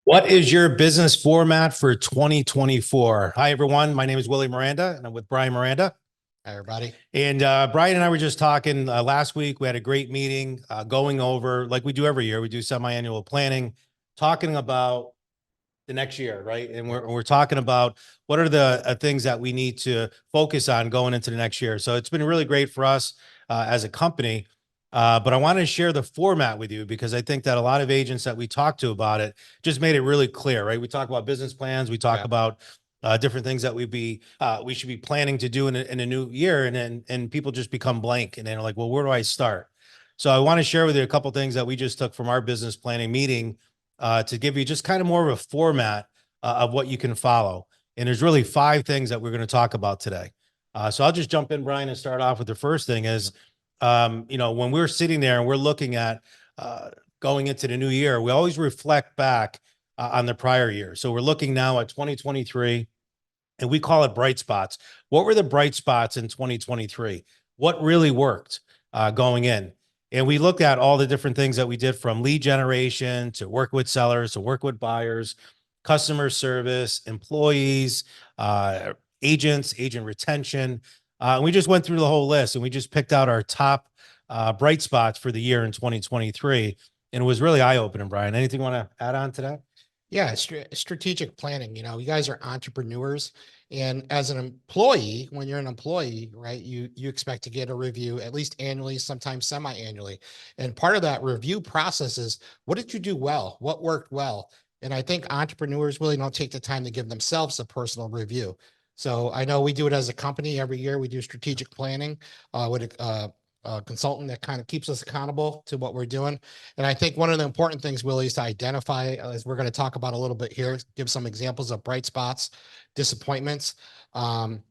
What is your business format for 2024? Hi, everyone. My name is Willie Miranda, and I'm with Brian Miranda. Hi, everybody. And Brian and I were just talking last week. We had a great meeting going over, like we do every year, we do semi-annual planning, talking about the next year, right? And we're talking about what are the things that we need to focus on going into the next year. So it's been really great for us as a company. But I wanted to share the format with you because I think that a lot of agents that we talked to about it just made it really clear, right? We talk about business plans, we talk about different things that we should be planning to do in a new year, and people just become blank, and they're like, well, where do I start? So I want to share with you a couple of things that we just took from our business planning meeting to give you just kind of more of a format of what you can follow. And there's really 5 things that we're going to talk about today. So I'll just jump in, Brian, and start off with the first thing is, when we're sitting there and we're looking at going into the new year, we always reflect back on the prior year. So we're looking now at 2023, and we call it bright spots. What were the bright spots in 2023? What really worked going in? And we looked at all the different things that we did, from lead generation to work with sellers, to work with buyers, customer service, employees, agents, agent retention. We just went through the whole list, and we just picked out our top bright spots for the year in 2023. And it was really eye-opening. Brian, anything you want to add on to that? Yeah, strategic planning. You guys are entrepreneurs, and as an employee, when you're an employee, right, you expect to get a review at least annually, sometimes semi-annually. And part of that review process is, what did you do well? What worked well? And I think entrepreneurs really don't take the time to give themselves a personal review. So I know we do it as a company every year. We do strategic planning with a consultant that kind of keeps us accountable to what we're doing. And I think one of the important things, Willie, is to identify, as we're going to talk about a little bit here, give some examples of bright spots, disappointments. What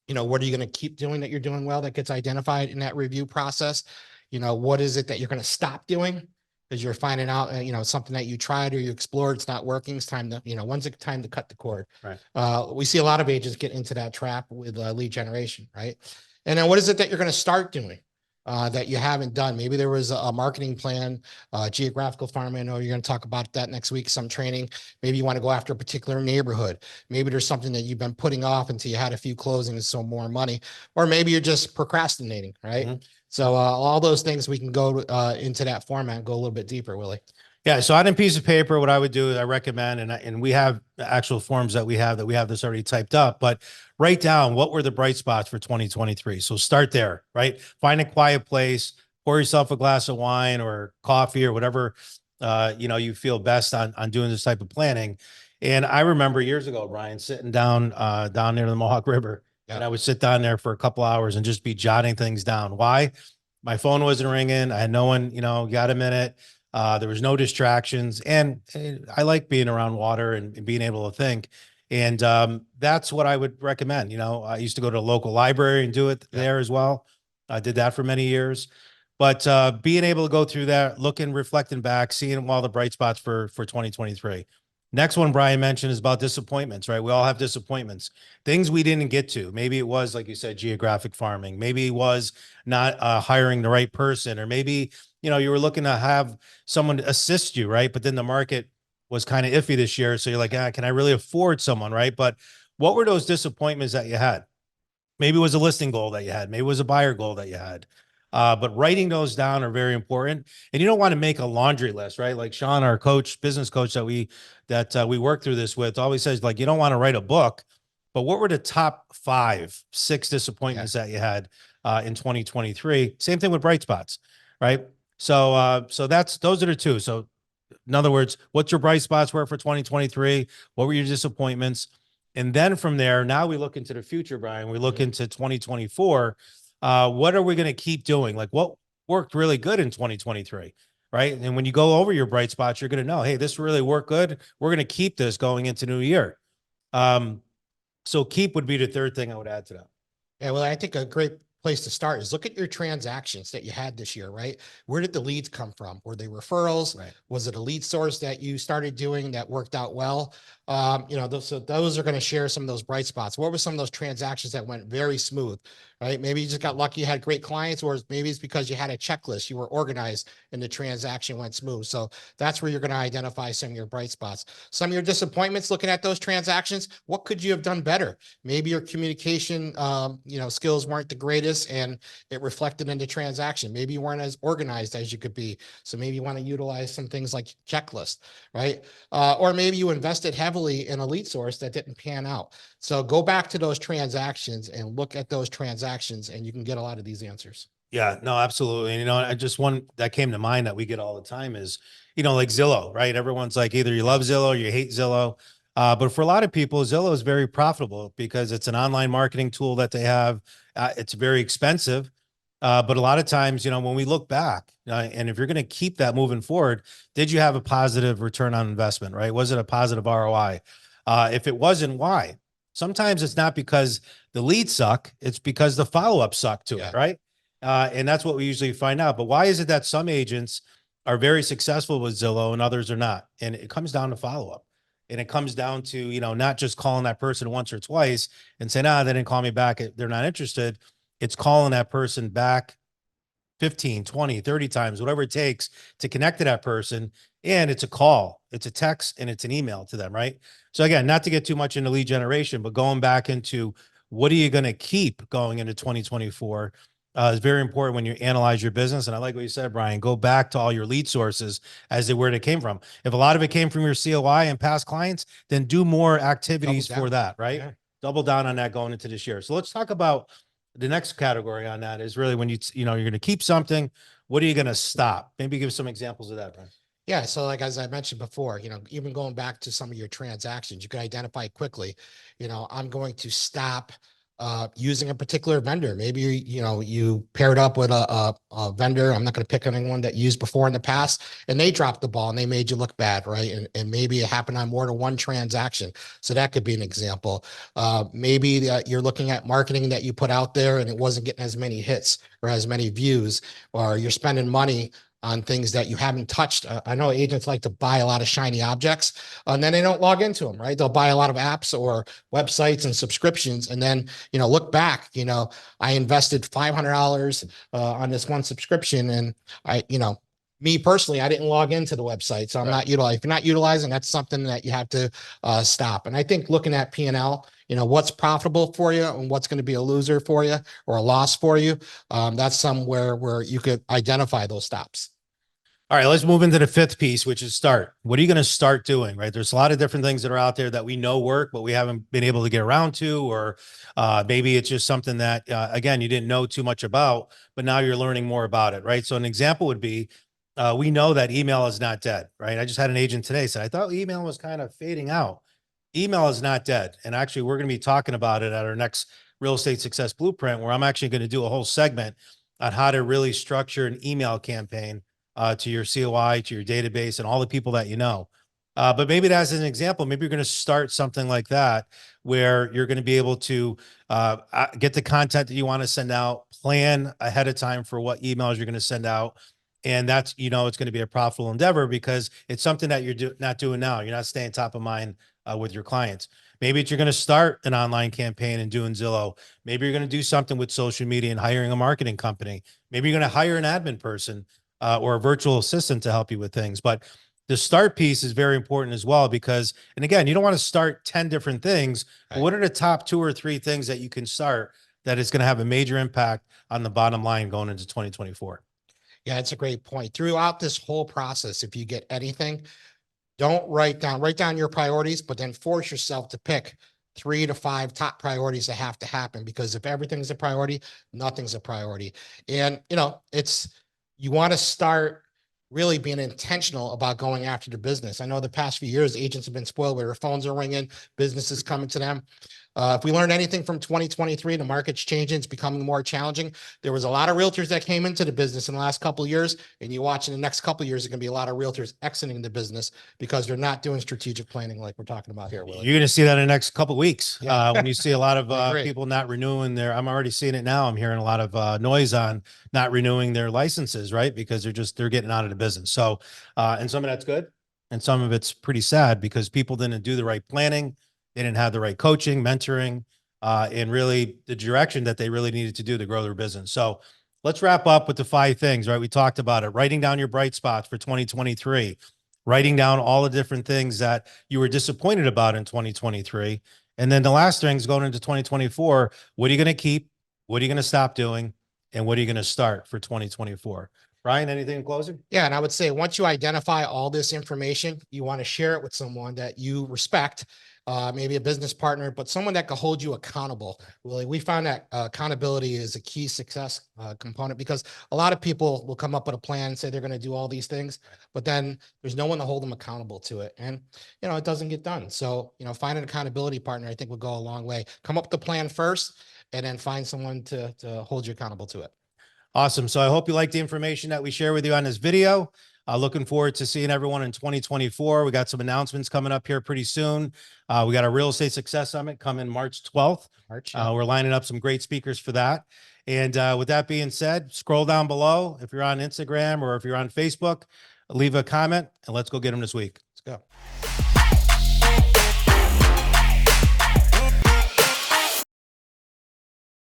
are you going to keep doing that you're doing well that gets identified in that review process? What is it that you're going to stop doing because you're finding out, something that you tried or you explored, it's not working. It's time to, when's it time to cut the cord? Right. We see a lot of agents get into that trap with lead generation, right? And then what is it that you're going to start doing that you haven't done? Maybe there was a marketing plan, geographical farming. I know you're going to talk about that next week, some training. Maybe you want to go after a particular neighborhood. Maybe there's something that you've been putting off until you had a few closings, so more money, or maybe you're just procrastinating, right? Mm-hmm. So all those things we can go into that format and go a little bit deeper, Willie. Yeah. So on a piece of paper, what I would do is I recommend, and we have actual forms that we have this already typed up, but write down what were the bright spots for 2023. So start there, right? Find a quiet place, pour yourself a glass of wine or coffee or whatever, you feel best on doing this type of planning. And I remember years ago, Brian, sitting down near the Mohawk River, and I would sit down there for a couple hours and just be jotting things down. Why? My phone wasn't ringing. I had no one, got a minute. There was no distractions, and I like being around water and being able to think. And that's what I would recommend. I used to go to a local library and do it there as well. I did that for many years, but being able to go through that, looking, reflecting back, seeing all the bright spots for 2023. Next one Brian mentioned is about disappointments, right? We all have disappointments, things we didn't get to. Maybe it was, like you said, geographic farming. Maybe it was not hiring the right person, or maybe, you were looking to have someone assist you, right? But then the market was kind of iffy this year. So you're like, can I really afford someone, right? But what were those disappointments that you had? Maybe it was a listing goal that you had. Maybe it was a buyer goal that you had. But writing those down are very important. And you don't want to make a laundry list, right? Like Sean, our coach, business coach that we work through this with, always says, like, you don't want to write a book, but what were the top 5, 6 disappointments that you had in 2023? Same thing with bright spots, right? So those are the 2. So in other words, what's your bright spots were for 2023? What were your disappointments? And then from there, now we look into the future, Brian. We look into 2024. What are we going to keep doing? Like, what worked really good in 2023, right? And when you go over your bright spots, you're going to know, hey, this really worked good. We're going to keep this going into new year. So keep would be the 3rd thing I would add to that. Yeah, well, I think a great place to start is look at your transactions that you had this year, right? Where did the leads come from? Were they referrals? Right. Was it a lead source that you started doing that worked out well? So those are going to share some of those bright spots. What were some of those transactions that went very smooth, right? Maybe you just got lucky, you had great clients, or maybe it's because you had a checklist, you were organized and the transaction went smooth. So that's where you're going to identify some of your bright spots. Some of your disappointments looking at those transactions, what could you have done better? Maybe your communication, skills weren't the greatest and it reflected in the transaction. Maybe you weren't as organized as you could be. So maybe you want to utilize some things like checklist, right? Or maybe you invested heavily in a lead source that didn't pan out. So go back to those transactions and look at those transactions and you can get a lot of these answers. Yeah, no, absolutely. And, I just one that came to mind that we get all the time is, like Zillow, right? Everyone's like, either you love Zillow or you hate Zillow. But for a lot of people, Zillow is very profitable because it's an online marketing tool that they have. It's very expensive. But a lot of times, when we look back, and if you're going to keep that moving forward, did you have a positive return on investment, right? Was it a positive ROI? If it wasn't, why? Sometimes it's not because the leads suck. It's because the follow-up sucked to it, right? And that's what we usually find out. But why is it that some agents are very successful with Zillow and others are not? And it comes down to follow-up. And it comes down to, not just calling that person once or twice and saying, they didn't call me back, they're not interested. It's calling that person back 15, 20, 30 times, whatever it takes to connect to that person. And it's a call, it's a text, and it's an email to them, right? So again, not to get too much into lead generation, but going back into what are you going to keep going into 2024 is very important when you analyze your business. And I like what you said, Brian, go back to all your lead sources as to where it came from. If a lot of it came from your COI and past clients, then do more activities for that, right? Yeah. Double down on that going into this year. So let's talk about the next category on that is really when you're going to keep something, what are you going to stop? Maybe give some examples of that, Brian. Yeah. So like, as I mentioned before, even going back to some of your transactions, you can identify quickly, I'm going to stop using a particular vendor. Maybe, you paired up with a vendor. I'm not going to pick anyone that you used before in the past and they dropped the ball and they made you look bad. Right. And maybe it happened on more than one transaction. So that could be an example. Maybe you're looking at marketing that you put out there and it wasn't getting as many hits or as many views, or you're spending money on things that you haven't touched. I know agents like to buy a lot of shiny objects and then they don't log into them, right? They'll buy a lot of apps or websites and subscriptions. And then, look back, I invested $500 on this one subscription and me personally, I didn't log into the website. So I'm not utilizing. If you're not utilizing, that's something that you have to stop. And I think looking at P&L, what's profitable for you and what's going to be a loser for you or a loss for you. That's somewhere where you could identify those stops. All right, let's move into the fifth piece, which is start. What are you going to start doing, right? There's a lot of different things that are out there that we know work, but we haven't been able to get around to, or maybe it's just something that, again, you didn't know too much about, but now you're learning more about it, right? So an example would be, we know that email is not dead, right? I just had an agent today say, I thought email was kind of fading out. Email is not dead. And actually, we're going to be talking about it at our next Real Estate Success Blueprint, where I'm actually going to do a whole segment on how to really structure an email campaign to your COI, to your database, and all the people that you know. But maybe that's an example. Maybe you're going to start something like that, where you're going to be able to get the content that you want to send out, plan ahead of time for what emails you're going to send out. And that's, it's going to be a profitable endeavor because it's something that you're not doing now. You're not staying top of mind with your clients. Maybe you're going to start an online campaign and doing Zillow. Maybe you're going to do something with social media and hiring a marketing company. Maybe you're going to hire an admin person or a virtual assistant to help you with things. But the start piece is very important as well, because, and again, you don't want to start 10 different things. But what are the top 2 or 3 things that you can start that is going to have a major impact on the bottom line going into 2024? Yeah, it's a great point. Throughout this whole process, if you get anything, don't write down your priorities, but then force yourself to pick 3 to 5 top priorities that have to happen, because if everything's a priority, nothing's a priority. And, you want to start really being intentional about going after the business. I know the past few years, agents have been spoiled where their phones are ringing, businesses coming to them. If we learned anything from 2023, the market's changing, it's becoming more challenging. There was a lot of realtors that came into the business in the last couple of years, and you watch in the next couple of years, there's going to be a lot of realtors exiting the business because they're not doing strategic planning like we're talking about here, Willie. You're going to see that in the next couple of weeks. When you see a lot of people not renewing I'm already seeing it now. I'm hearing a lot of noise on not renewing their licenses, right? Because they're getting out of the business. So, and some of that's good. And some of it's pretty sad because people didn't do the right planning. They didn't have the right coaching, mentoring, and really the direction that they really needed to do to grow their business. So let's wrap up with the 5 things, right? We talked about it, writing down your bright spots for 2023, writing down all the different things that you were disappointed about in 2023. And then the last thing is going into 2024. What are you going to keep? What are you going to stop doing? And what are you going to start for 2024? Brian, anything in closing? Yeah, and I would say once you identify all this information, you want to share it with someone that you respect, maybe a business partner, but someone that can hold you accountable. Really, we found that accountability is a key success component, because a lot of people will come up with a plan, say they're going to do all these things, but then there's no one to hold them accountable to it, and it doesn't get done. So find an accountability partner, I think, would go a long way. Come up with the plan first, and then find someone to hold you accountable to it. Awesome. So I hope you like the information that we share with you on this video. Looking forward to seeing everyone in 2024. We got some announcements coming up here pretty soon. We got a real estate success summit coming March 12th. We're lining up some great speakers for that. And with that being said, scroll down below. If you're on Instagram or if you're on Facebook, leave a comment and let's go get them this week. Let's go.